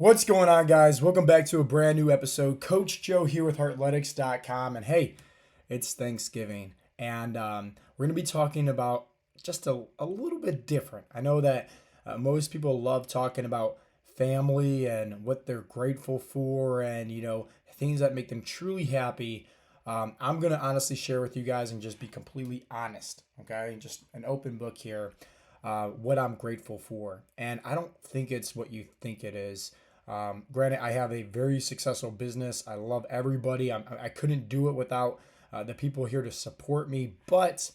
What's going on, guys? Welcome back to a brand new episode. Coach Joe here with Heartletics.com. And hey, it's Thanksgiving. And we're going to be talking about just a little bit different. I know that most people love talking about family and what they're grateful for and, things that make them truly happy. I'm going to honestly share with you guys and just be completely honest, okay? Just an open book here, what I'm grateful for. And I don't think it's what you think it is. Granted, I have a very successful business. I love everybody. I couldn't do it without the people here to support me. But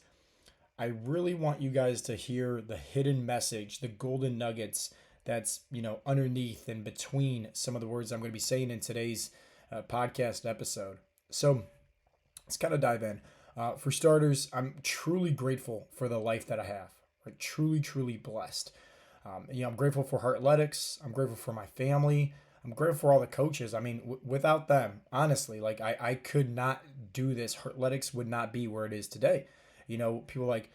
I really want you guys to hear the hidden message, the golden nuggets that's underneath and between some of the words I'm going to be saying in today's podcast episode. So let's kind of dive in. For starters, I'm truly grateful for the life that I have. Right? Truly, truly blessed. I'm grateful for Heartletics. I'm grateful for my family. I'm grateful for all the coaches. I mean, without them, honestly, like I could not do this. Heartletics would not be where it is today. People like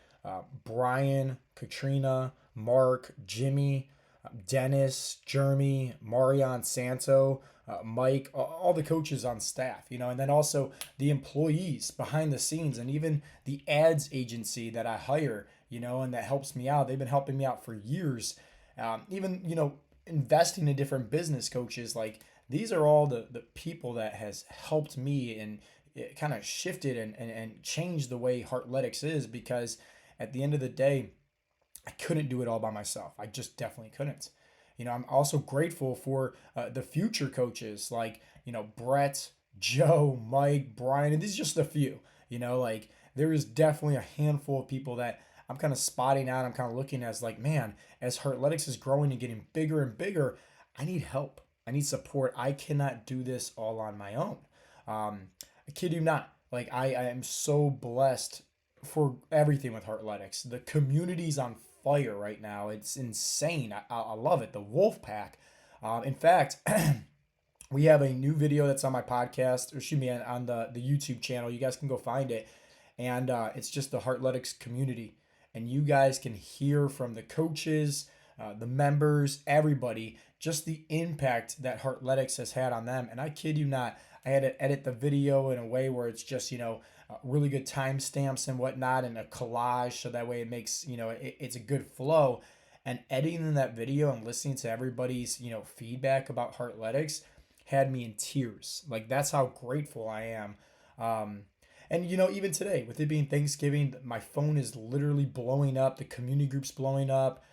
Brian, Katrina, Mark, Jimmy, Dennis, Jeremy, Marion Santo, Mike, all the coaches on staff, and then also the employees behind the scenes and even the ads agency that I hire, and that helps me out. They've been helping me out for years. Even, investing in different business coaches, like these are all the people that has helped me and it kind of shifted and changed the way Heartletics is because at the end of the day, I couldn't do it all by myself. I just definitely couldn't. I'm also grateful for the future coaches like, Brett, Joe, Mike, Brian, and these are just a few. Like there is definitely a handful of people that I'm kind of spotting out. I'm kind of looking as like, man, as Heartletics is growing and getting bigger and bigger, I need help. I need support. I cannot do this all on my own. I kid you not. Like I am so blessed for everything with Heartletics. The community's on fire right now. It's insane. I love it. The Wolf Pack. In fact, we have a new video that's on my podcast, or excuse me, on the YouTube channel. You guys can go find it. And it's just the Heartletics community. And you guys can hear from the coaches, the members, everybody, just the impact that Heartletics has had on them. And I kid you not, I had to edit the video in a way where it's just, really good timestamps and whatnot and a collage. So that way it makes, it's a good flow. And editing that video and listening to everybody's, feedback about Heartletics had me in tears. Like that's how grateful I am. And even today, with it being Thanksgiving, my phone is literally blowing up. The community group's blowing up.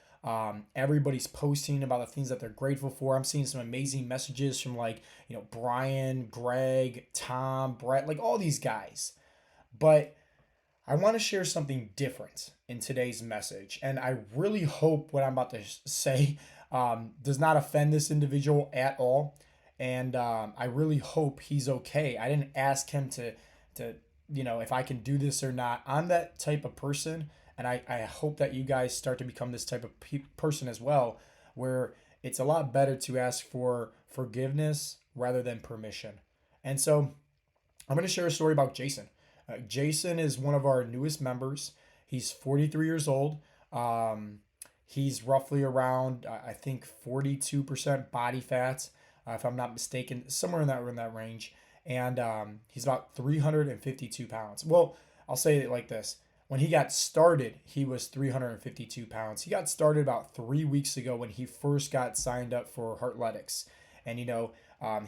Everybody's posting about the things that they're grateful for. I'm seeing some amazing messages from like, Brian, Greg, Tom, Brett, like all these guys. But I want to share something different in today's message. And I really hope what I'm about to say does not offend this individual at all. And I really hope he's okay. I didn't ask him to if I can do this or not. I'm that type of person, and I hope that you guys start to become this type of person as well, where it's a lot better to ask for forgiveness rather than permission. And so I'm going to share a story about Jason. Jason is one of our newest members. He's 43 years old. He's roughly around, I think, 42% body fat, if I'm not mistaken, somewhere in that range. And he's about 352 pounds. Well, I'll say it like this. When he got started, he was 352 pounds. He got started about 3 weeks ago when he first got signed up for Heartletics. And,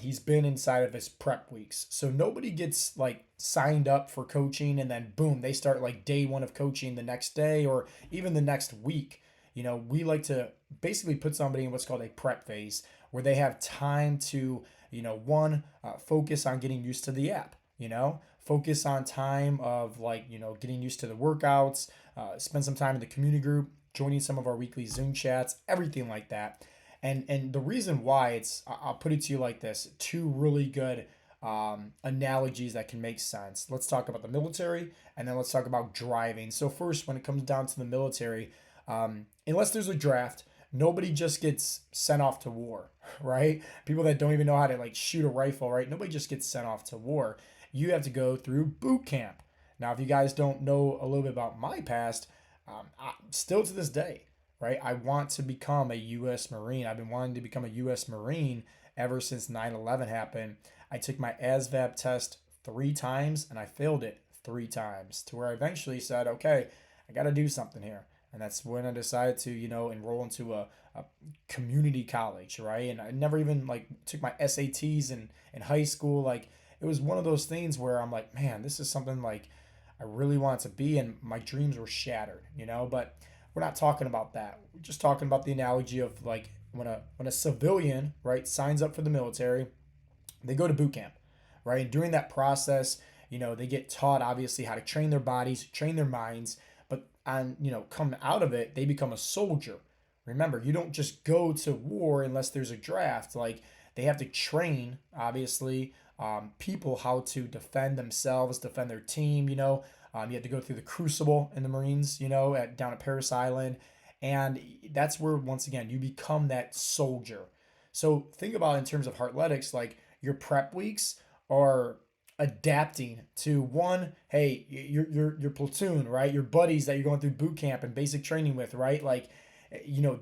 he's been inside of his prep weeks. So nobody gets like signed up for coaching and then boom, they start like day one of coaching the next day or even the next week. We like to basically put somebody in what's called a prep phase where they have time to focus on getting used to the app, focus on time of like, getting used to the workouts, spend some time in the community group, joining some of our weekly Zoom chats, everything like that. And the reason why I'll put it to you like this, two really good analogies that can make sense. Let's talk about the military and then let's talk about driving. So first, when it comes down to the military, unless there's a draft, nobody just gets sent off to war, right? People that don't even know how to like shoot a rifle, right? Nobody just gets sent off to war. You have to go through boot camp. Now, if you guys don't know a little bit about my past, still to this day, right? I want to become a U.S. Marine. I've been wanting to become a U.S. Marine ever since 9/11 happened. I took my ASVAB test 3 times and I failed it 3 times to where I eventually said, okay, I got to do something here. And that's when I decided to, enroll into a community college, right? And I never even like took my SATs in high school. Like it was one of those things where I'm like, man, this is something like I really wanted to be, and my dreams were shattered, But we're not talking about that. We're just talking about the analogy of like when a civilian, right, signs up for the military, they go to boot camp, right? And during that process, they get taught obviously how to train their bodies, train their minds, but come out of it, they become a soldier. Remember, you don't just go to war unless there's a draft. Like they have to train, obviously, people how to defend themselves, defend their team. You have to go through the crucible in the Marines. Down at Paris Island, and that's where once again you become that soldier. So think about it in terms of Heartletics, like your prep weeks are adapting to one, hey, your platoon, right? Your buddies that you're going through boot camp and basic training with, right? Like,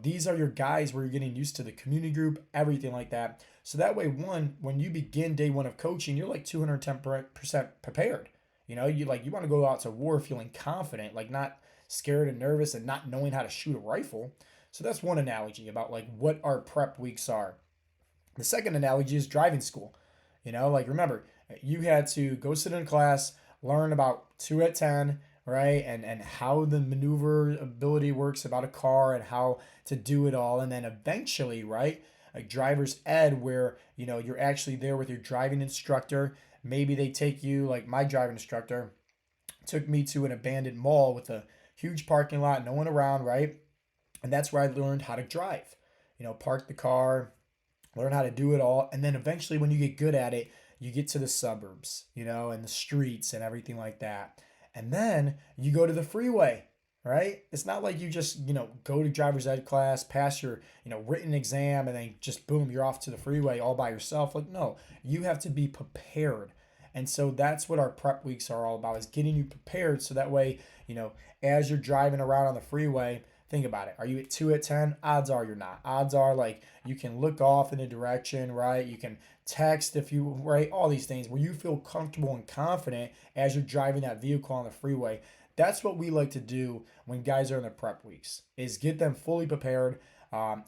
these are your guys where you're getting used to the community group, everything like that. So that way, one, when you begin day one of coaching, you're like 210% prepared. You want to go out to war feeling confident, like not scared and nervous and not knowing how to shoot a rifle. So that's one analogy about like what our prep weeks are. The second analogy is driving school. Like remember, you had to go sit in class, learn about 2 at 10, right? And how the maneuverability works about a car and how to do it all. And then eventually, right, like driver's ed, where, you're actually there with your driving instructor. Maybe they take you, like my driving instructor took me to an abandoned mall with a huge parking lot, no one around, right? And that's where I learned how to drive. Park the car, learn how to do it all, and then eventually when you get good at it, you get to the suburbs, and the streets and everything like that. And then you go to the freeway, right? It's not like you just, go to driver's ed class, pass your, written exam, and then just boom, you're off to the freeway all by yourself. Like, no, you have to be prepared. And so that's what our prep weeks are all about, is getting you prepared so that way, as you're driving around on the freeway, think about it. Are you at 2 at 10? Odds are you're not. Odds are like you can look off in a direction, right? You can text if you, right? All these things where you feel comfortable and confident as you're driving that vehicle on the freeway. That's what we like to do when guys are in their prep weeks, is get them fully prepared.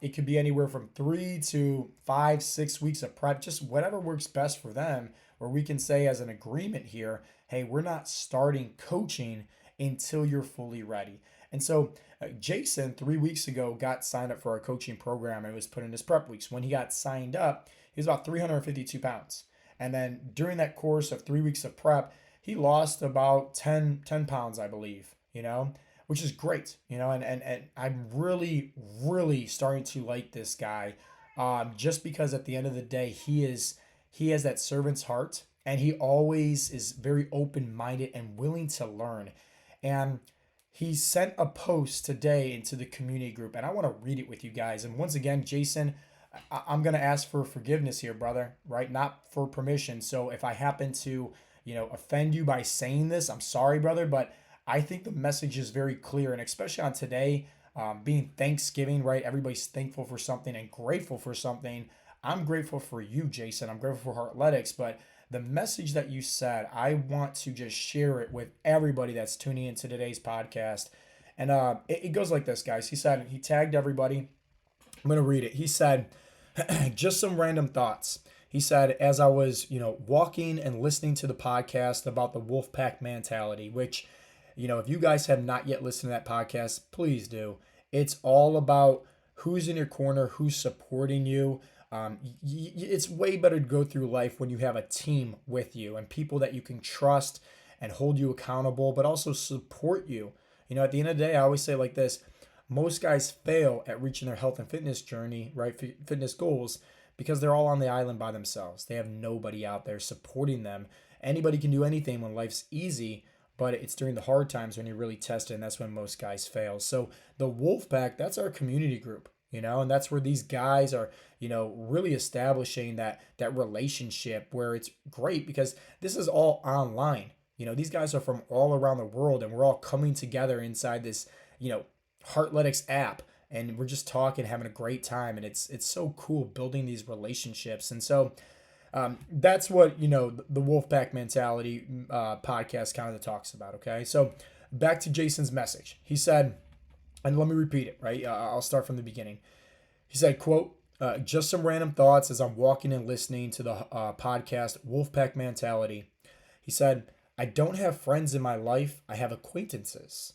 It could be anywhere from 3 to 5, 6 weeks of prep, just whatever works best for them, where we can say as an agreement here, hey, we're not starting coaching until you're fully ready. And so Jason 3 weeks ago got signed up for our coaching program and was put in his prep weeks. When he got signed up, he was about 352 pounds. And then during that course of 3 weeks of prep, he lost about 10 pounds, I believe, which is great, and I'm really, really starting to like this guy, just because at the end of the day, he has that servant's heart, and he always is very open-minded and willing to learn. And he sent a post today into the community group, and I want to read it with you guys. And once again, Jason, I'm going to ask for forgiveness here, brother, right? Not for permission. So if I happen to, offend you by saying this, I'm sorry, brother, but I think the message is very clear. And especially on today, being Thanksgiving, right? Everybody's thankful for something and grateful for something. I'm grateful for you, Jason. I'm grateful for Heartletics, but the message that you said, I want to just share it with everybody that's tuning into today's podcast. And it goes like this, guys. He tagged everybody. I'm going to read it. He said, just some random thoughts. He said, as I was, walking and listening to the podcast about the Wolfpack mentality, which, if you guys have not yet listened to that podcast, please do. It's all about who's in your corner, who's supporting you. It's way better to go through life when you have a team with you and people that you can trust and hold you accountable, but also support you. At the end of the day, I always say like this: most guys fail at reaching their health and fitness journey, right? Fitness goals, because they're all on the island by themselves. They have nobody out there supporting them. Anybody can do anything when life's easy, but it's during the hard times when you're really tested, and that's when most guys fail. So the Wolfpack, that's our community group, and that's where these guys are, really establishing that relationship, where it's great because this is all online. These guys are from all around the world, and we're all coming together inside this, Heartletics app. and we're just talking, having a great time, and it's so cool building these relationships. And so that's what the Wolfpack mentality podcast kind of talks about. Okay, so back to Jason's message. He said, and let me repeat it. Right, I'll start from the beginning. He said, "Quote: Just some random thoughts as I'm walking and listening to the podcast Wolfpack Mentality." He said, "I don't have friends in my life. I have acquaintances.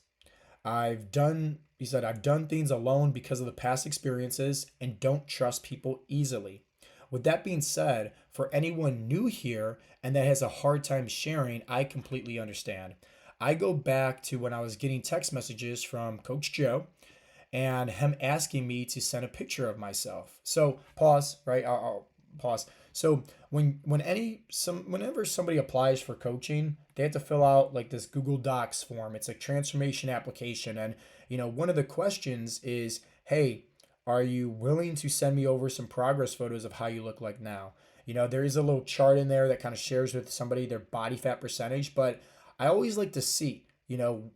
He said, I've done things alone because of the past experiences and don't trust people easily. With that being said, for anyone new here and that has a hard time sharing, I completely understand. I go back to when I was getting text messages from Coach Joe and him asking me to send a picture of myself. So pause, right? I'll pause. So whenever somebody applies for coaching, they have to fill out like this Google Docs form. It's a transformation application, and one of the questions is, hey, are you willing to send me over some progress photos of how you look like now? There is a little chart in there that kind of shares with somebody their body fat percentage, but I always like to see,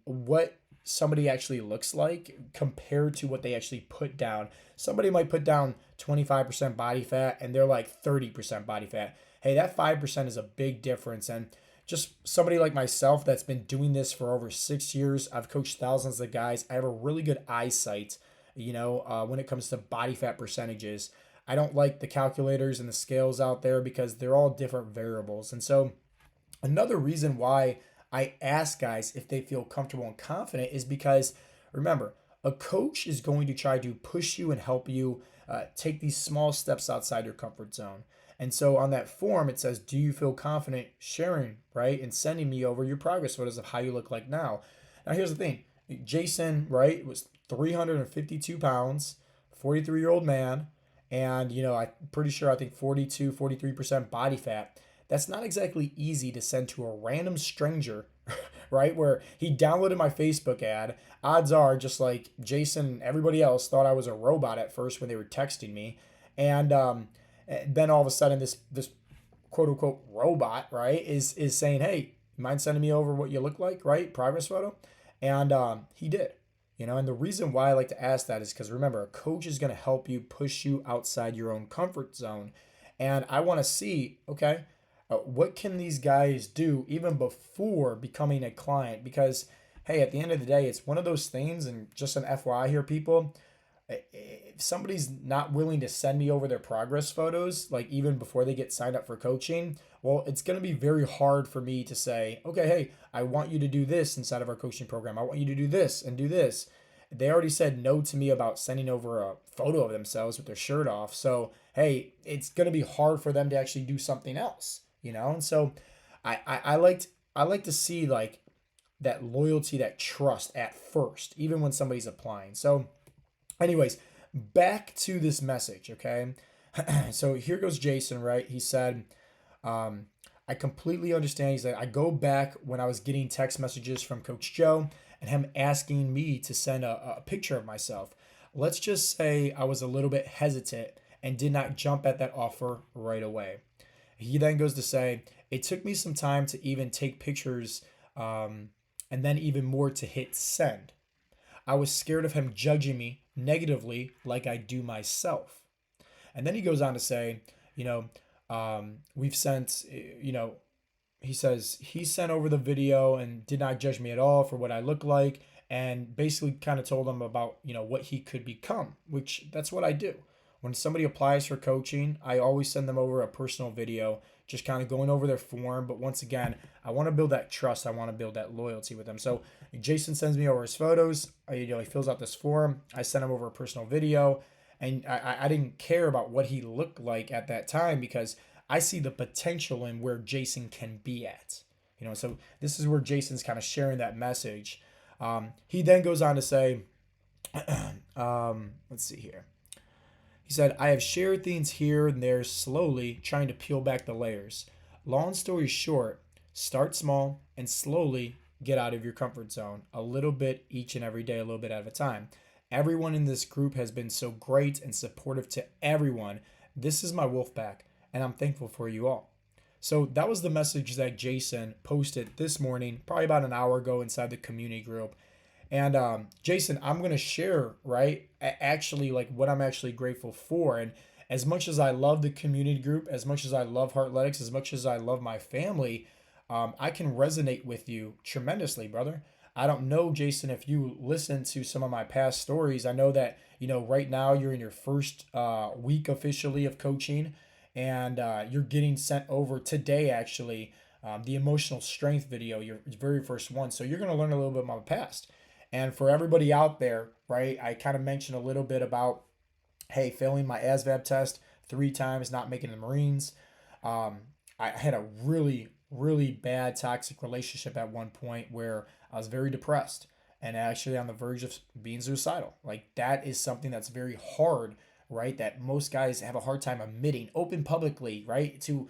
what somebody actually looks like compared to what they actually put down. Somebody might put down 25% body fat and they're like 30% body fat. Hey, that 5% is a big difference. And just somebody like myself that's been doing this for over 6 years, I've coached thousands of guys. I have a really good eyesight, when it comes to body fat percentages. I don't like the calculators and the scales out there because they're all different variables. And so another reason why I ask guys if they feel comfortable and confident is because, remember, a coach is going to try to push you and help you take these small steps outside your comfort zone. And so on that form, it says, do you feel confident sharing, right? And sending me over your progress photos of how you look like now. Now, here's the thing. Jason, right, was 352 pounds, 43-year-old man. And, I'm pretty sure I think 43% body fat. That's not exactly easy to send to a random stranger, right? Where he downloaded my Facebook ad. Odds are, just like Jason and everybody else thought I was a robot at first when they were texting me. And then all of a sudden, this quote unquote robot, right, is saying, hey, you mind sending me over what you look like, right? Progress photo. And he did. And the reason why I like to ask that is because, remember, a coach is going to help you push you outside your own comfort zone. And I want to see, okay, what can these guys do even before becoming a client? Because, hey, at the end of the day, it's one of those things, and just an FYI here, people, if somebody's not willing to send me over their progress photos, like even before they get signed up for coaching, well, it's going to be very hard for me to say, okay, hey, I want you to do this inside of our coaching program. I want you to do this and do this. They already said no to me about sending over a photo of themselves with their shirt off. So, hey, it's going to be hard for them to actually do something else, And so I like to see like that loyalty, that trust at first, even when somebody's applying. So anyways, back to this message, okay? So here goes Jason, right? He said, I completely understand. He's like, I go back when I was getting text messages from Coach Joe and him asking me to send a picture of myself. Let's just say I was a little bit hesitant and did not jump at that offer right away. He then goes to say, it took me some time to even take pictures and then even more to hit send. I was scared of him judging me negatively like I do myself. And then he goes on to say, we've sent, he says he sent over the video and did not judge me at all for what I look like, and basically kind of told him about, what he could become, which that's what I do. When somebody applies for coaching, I always send them over a personal video, just kind of going over their form. But once again, I want to build that trust. I want to build that loyalty with them. So Jason sends me over his photos. He fills out this form. I send him over a personal video. And I didn't care about what he looked like at that time because I see the potential in where Jason can be at. So this is where Jason's kind of sharing that message. He then goes on to say, let's see here. He said, I have shared things here and there slowly, trying to peel back the layers. Long story short, start small and slowly get out of your comfort zone. A little bit each and every day, a little bit at a time. Everyone in this group has been so great and supportive to everyone. This is my wolf pack, and I'm thankful for you all. So that was the message that Jason posted this morning, probably about an hour ago inside the community group. And Jason, I'm going to share, right, actually, like what I'm actually grateful for. And as much as I love the community group, as much as I love Heartletics, as much as I love my family, I can resonate with you tremendously, brother. I don't know, Jason, if you listen to some of my past stories. I know that, right now you're in your first week officially of coaching, and you're getting sent over today, actually, the emotional strength video, your very first one. So you're going to learn a little bit about my past. And for everybody out there, right, I kind of mentioned a little bit about, hey, failing my ASVAB test 3 times, not making the Marines. Um, I had a really, really bad toxic relationship at one point where I was very depressed and actually on the verge of being suicidal. Like, that is something that's very hard, right? That most guys have a hard time admitting open publicly, right? To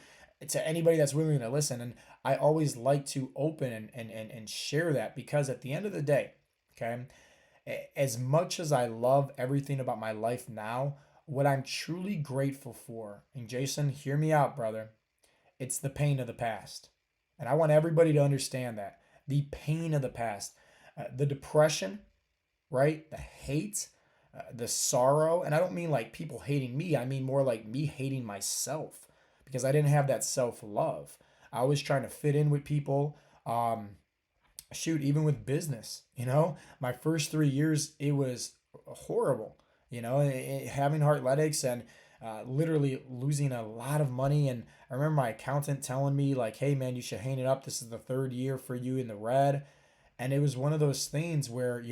anybody that's willing to listen. And I always like to open and share that, because at the end of the day, okay, as much as I love everything about my life now, what I'm truly grateful for, and Jason, hear me out, brother, it's the pain of the past. And I want everybody to understand that. The pain of the past, the depression, right? The hate, the sorrow. And I don't mean like people hating me, I mean more like me hating myself, because I didn't have that self love. I was trying to fit in with people. Shoot, even with business, my first 3 years, it was horrible, having Heartletics and literally losing a lot of money. And I remember my accountant telling me, like, hey, man, you should hang it up. This is the third year for you in the red. And it was one of those things where,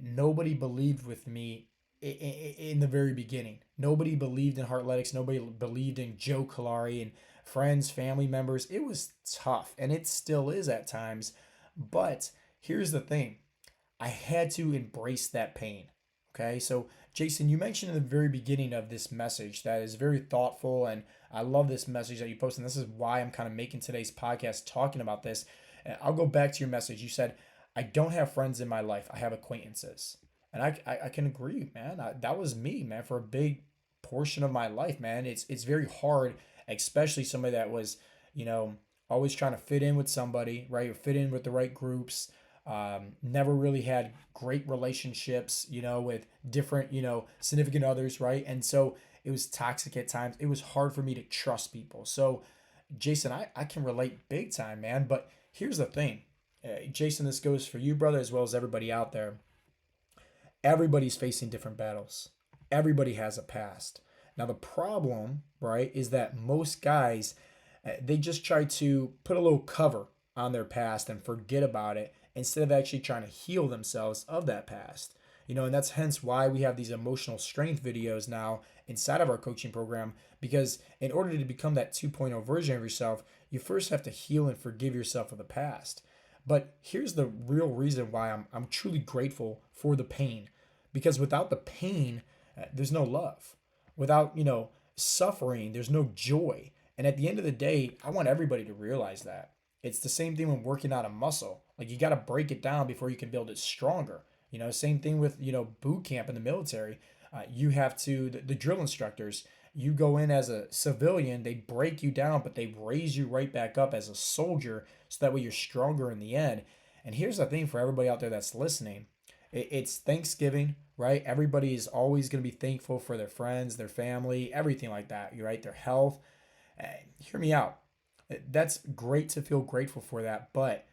nobody believed with me in the very beginning. Nobody believed in Heartletics. Nobody believed in Joe Kalari and friends, family members. It was tough, and it still is at times. But here's the thing, I had to embrace that pain. Okay, so Jason, you mentioned in the very beginning of this message that is very thoughtful, and I love this message that you posted. And this is why I'm kind of making today's podcast talking about this. I'll go back to your message. You said, I don't have friends in my life, I have acquaintances. And I can agree, man. That was me, man, for a big portion of my life, man. It's very hard, especially somebody that was, you know, always trying to fit in with somebody, right? Or fit in with the right groups. Never really had great relationships, with different, significant others, right? And so it was toxic at times. It was hard for me to trust people. So, Jason, I can relate big time, man. But here's the thing, Jason, this goes for you, brother, as well as everybody out there. Everybody's facing different battles. Everybody has a past. Now, the problem, right, is that most guys, they just try to put a little cover on their past and forget about it instead of actually trying to heal themselves of that past. And that's hence why we have these emotional strength videos now inside of our coaching program, because in order to become that 2.0 version of yourself, you first have to heal and forgive yourself of the past. But here's the real reason why I'm truly grateful for the pain, because without the pain, there's no love. Without, suffering, there's no joy. And at the end of the day, I want everybody to realize that. It's the same thing when working out a muscle. Like, you got to break it down before you can build it stronger. Same thing with, boot camp in the military. You have to, the drill instructors, you go in as a civilian, they break you down, but they raise you right back up as a soldier so that way you're stronger in the end. And here's the thing for everybody out there that's listening, it's Thanksgiving, right? Everybody is always going to be thankful for their friends, their family, everything like that, right? Their health. Hear me out. That's great to feel grateful for that, but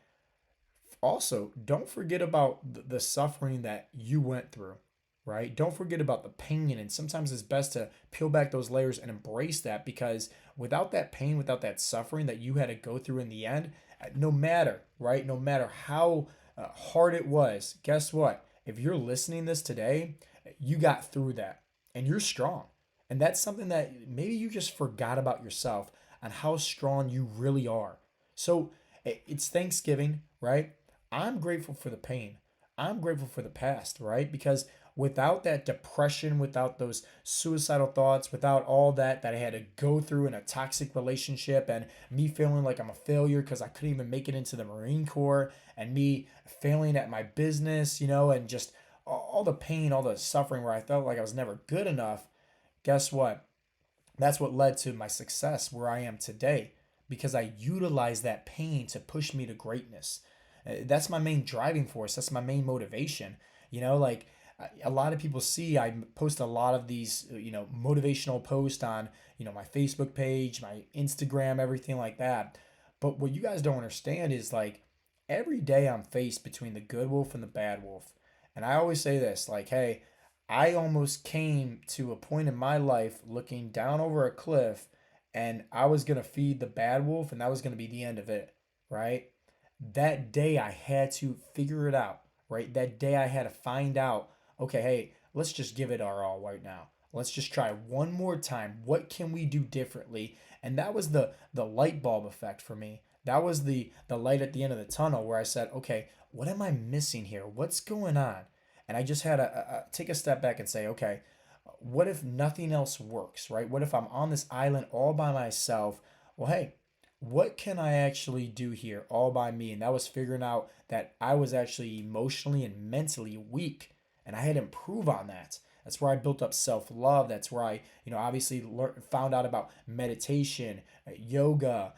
also don't forget about the suffering that you went through, right? Don't forget about the pain. And sometimes it's best to peel back those layers and embrace that, because without that pain, without that suffering that you had to go through in the end, no matter, right? No matter how hard it was, guess what? If you're listening this today, you got through that and you're strong. And that's something that maybe you just forgot about yourself and how strong you really are. So it's Thanksgiving, right? I'm grateful for the pain. I'm grateful for the past, right? Because without that depression, without those suicidal thoughts, without all that I had to go through in a toxic relationship, and me feeling like I'm a failure because I couldn't even make it into the Marine Corps, and me failing at my business, and just all the pain, all the suffering where I felt like I was never good enough, guess what? That's what led to my success where I am today, because I utilized that pain to push me to greatness. That's my main driving force. That's my main motivation. You know, like a lot of people see I post a lot of these, motivational posts on, my Facebook page, my Instagram, everything like that. But what you guys don't understand is like every day I'm faced between the good wolf and the bad wolf. And I always say this like, hey, I almost came to a point in my life looking down over a cliff and I was going to feed the bad wolf and that was going to be the end of it, right? That day I had to figure it out, right? That day I had to find out, okay, hey, let's just give it our all right now. Let's just try one more time. What can we do differently? And that was the light bulb effect for me. That was the light at the end of the tunnel where I said, okay, what am I missing here? What's going on? And I just had to take a step back and say, okay, what if nothing else works, right? What if I'm on this island all by myself? Well, hey, what can I actually do here all by me? And that was figuring out that I was actually emotionally and mentally weak and I had to improve on that. That's where I built up self love. That's where I, obviously found out about meditation, yoga,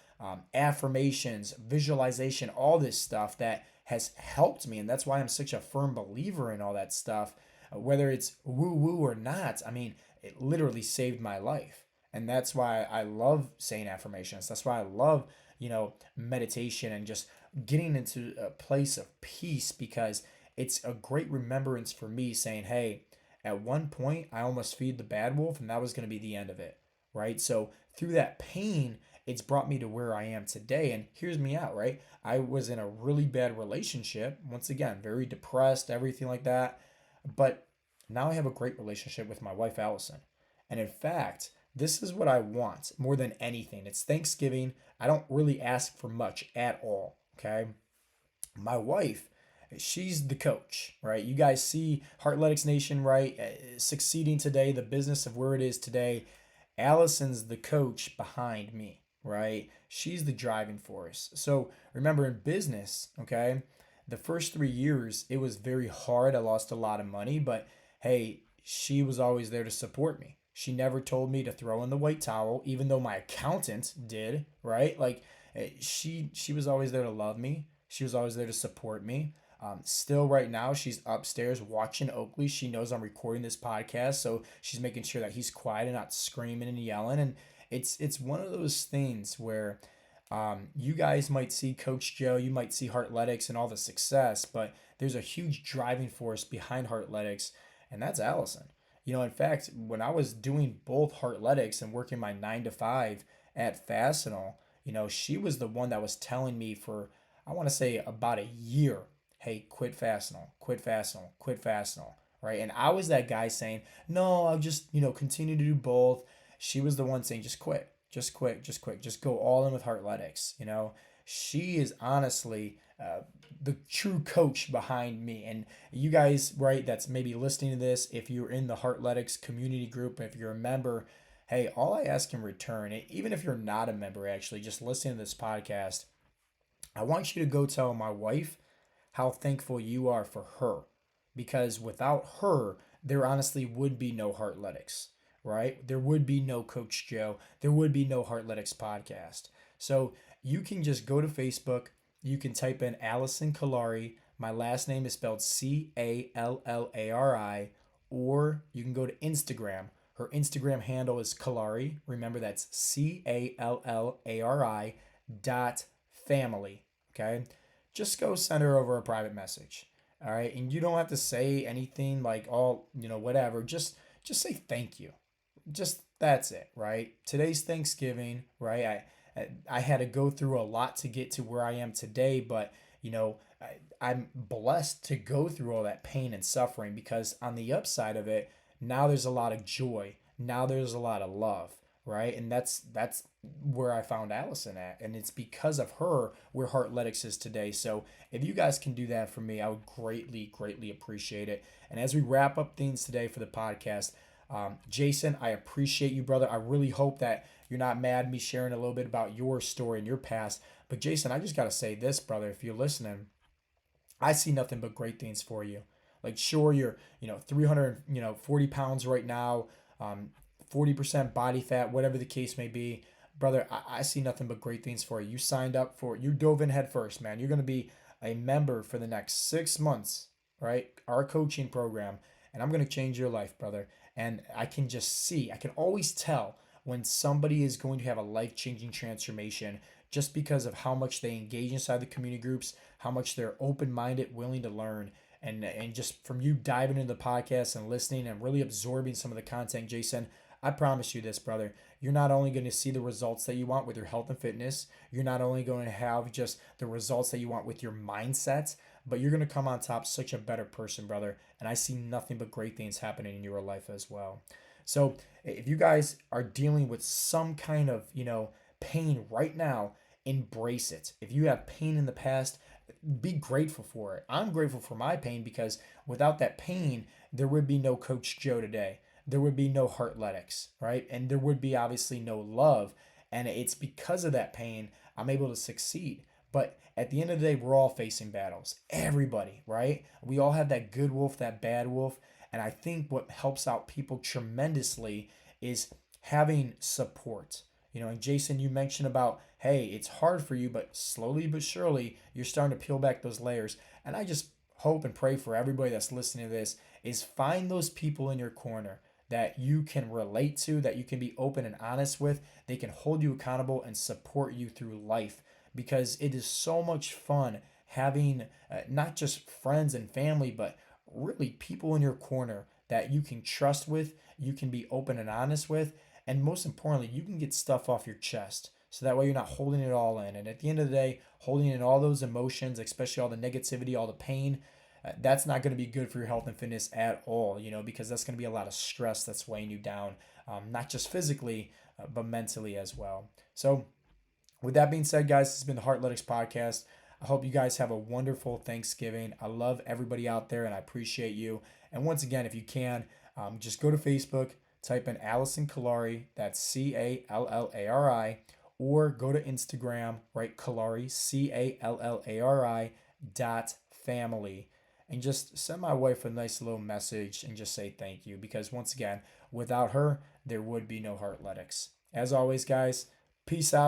affirmations, visualization, all this stuff that has helped me. And that's why I'm such a firm believer in all that stuff, whether it's woo woo or not. I mean, it literally saved my life. And that's why I love saying affirmations. That's why I love, meditation and just getting into a place of peace because it's a great remembrance for me saying, hey, at one point I almost feed the bad wolf and that was going to be the end of it, right? So through that pain, it's brought me to where I am today. And here's me out, right? I was in a really bad relationship. Once again, very depressed, everything like that. But now I have a great relationship with my wife, Allison. And in fact, this is what I want more than anything. It's Thanksgiving. I don't really ask for much at all. Okay. My wife, she's the coach, right? You guys see Heartletics Nation, right? Succeeding today, the business of where it is today. Allison's the coach behind me, right? She's the driving force. So remember in business, okay, the first 3 years, it was very hard. I lost a lot of money, but hey, she was always there to support me. She never told me to throw in the white towel, even though my accountant did, right? Like she was always there to love me. She was always there to support me. Still, right now, she's upstairs watching Oakley. She knows I'm recording this podcast, so she's making sure that he's quiet and not screaming and yelling. And it's one of those things where you guys might see Coach Joe, you might see Heartletics and all the success, but there's a huge driving force behind Heartletics, and that's Allison. In fact, when I was doing both Heartletics and working my 9 to 5 at Fastenal, she was the one that was telling me for, I want to say about a year, hey, quit Fastenal, quit Fastenal, quit Fastenal, right? And I was that guy saying, no, I'll just, continue to do both. She was the one saying, just quit, just quit, just quit, just go all in with Heartletics. She is honestly the true coach behind me. And you guys, right, that's maybe listening to this, if you're in the Heartletics community group, if you're a member, hey, all I ask in return, even if you're not a member, actually, just listening to this podcast, I want you to go tell my wife how thankful you are for her. Because without her, there honestly would be no Heartletics, right? There would be no Coach Joe. There would be no Heartletics podcast. So you can just go to Facebook. You can type in Allison Kalari. My last name is spelled Callari. Or you can go to Instagram. Her Instagram handle is Kalari. Remember, that's Callari .family. Okay? Just go send her over a private message. All right? And you don't have to say anything like all, whatever. Just say thank you. Just that's it, right? Today's Thanksgiving, right? I had to go through a lot to get to where I am today, but I'm blessed to go through all that pain and suffering because on the upside of it, now there's a lot of joy. Now there's a lot of love, right? And that's where I found Allison at, and it's because of her where Heartletics is today. So if you guys can do that for me, I would greatly appreciate it. And as we wrap up things today for the podcast, Jason, I appreciate you, brother. I really hope that you're not mad at me sharing a little bit about your story and your past. But Jason, I just got to say this, brother, if you're listening, I see nothing but great things for you. Like, sure, you're, 300, 40 pounds right now, 40% body fat, whatever the case may be. Brother, I see nothing but great things for you. You signed up for it. You dove in head first, man. You're going to be a member for the next 6 months, right? Our coaching program, and I'm going to change your life, brother. And I can just see, I can always tell when somebody is going to have a life changing transformation just because of how much they engage inside the community groups, how much they're open minded, willing to learn. And just from you diving into the podcast and listening and really absorbing some of the content, Jason, I promise you this, brother. You're not only going to see the results that you want with your health and fitness, you're not only going to have just the results that you want with your mindset, but you're going to come on top such a better person, brother. And I see nothing but great things happening in your life as well. So if you guys are dealing with some kind of, pain right now, embrace it. If you have pain in the past, be grateful for it. I'm grateful for my pain because without that pain, there would be no Coach Joe today. There would be no Heartletics, right? And there would be obviously no love. And it's because of that pain I'm able to succeed. But at the end of the day, we're all facing battles. Everybody, right? We all have that good wolf, that bad wolf. And I think what helps out people tremendously is having support. And Jason, you mentioned about, hey, it's hard for you, but slowly but surely, you're starting to peel back those layers. And I just hope and pray for everybody that's listening to this is find those people in your corner that you can relate to, that you can be open and honest with. They can hold you accountable and support you through life because it is so much fun having not just friends and family, but really people in your corner that you can trust with, you can be open and honest with, and most importantly, you can get stuff off your chest. So that way you're not holding it all in. And at the end of the day, holding in all those emotions, especially all the negativity, all the pain, that's not going to be good for your health and fitness at all, because that's going to be a lot of stress that's weighing you down, not just physically, but mentally as well. So with that being said, guys, this has been the Heartletics podcast. I hope you guys have a wonderful Thanksgiving. I love everybody out there and I appreciate you. And once again, if you can, just go to Facebook, type in Allison Kalari, that's Callari, or go to Instagram, right? Kalari, Callari .family. And just send my wife a nice little message and just say thank you because once again, without her, there would be no Heartletics. As always, guys, peace out.